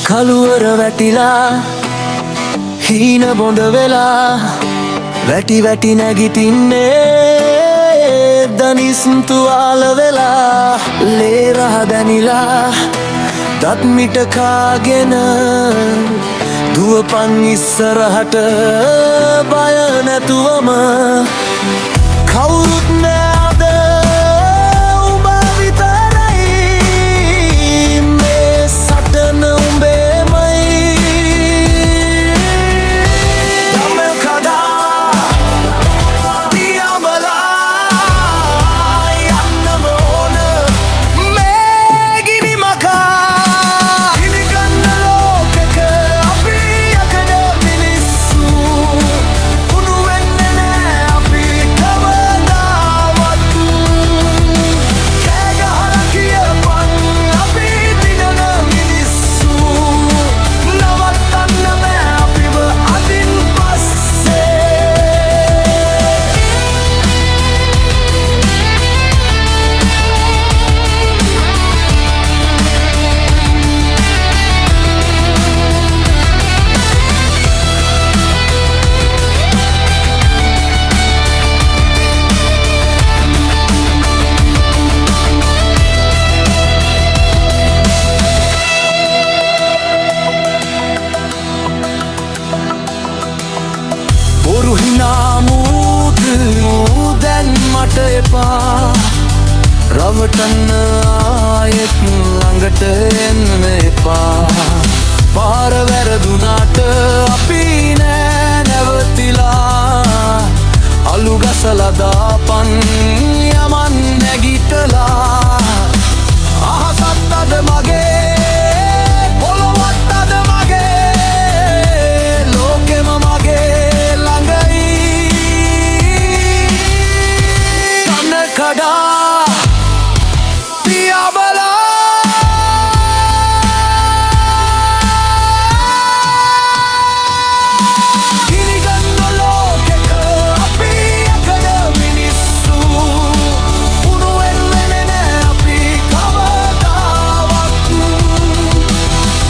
කළුවර වැටිලා හීන බොඳ වෙලා වැටි වැටි නැගිටින්නේ දනිස් තුවාල වෙලා ලේ රහ දැනිලා දත් මිට කාගෙන දුවපන් ඉස්සරහට බය නැතුවම කවුරුත් නෑ අද උඹ විතරයි මේ සටන දැන් මට එපා රවටන්න ආයෙත් ළඟට එන්න එපා පාර වැරදුනාට අපි නෑ නැවතිලා අලු ගසලා දාපන් යමන් නැගිටලා අහසත් අද මගේ පොළොවත් අද මගේ ලෝකෙම මගේ කඩා පියා බලා ගිනිගන්න ලෝකෙක අපි එකද මිනිස්සු උණු වෙන්නේ නෑ අපි කවදාවත්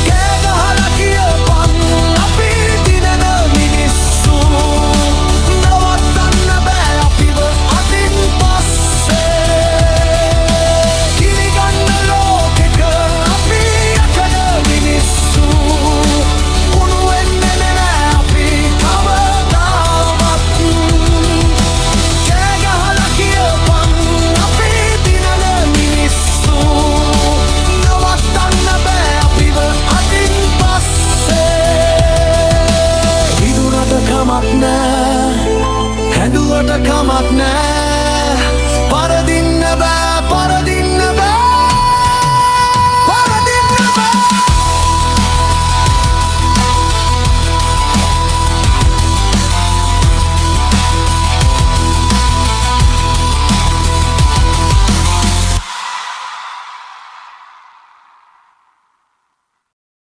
කෑ ගහලා කියපන් අපි දිනන මිනිස්සු නවත්තන්න බෑ අපිව අදින් කමක් නෑ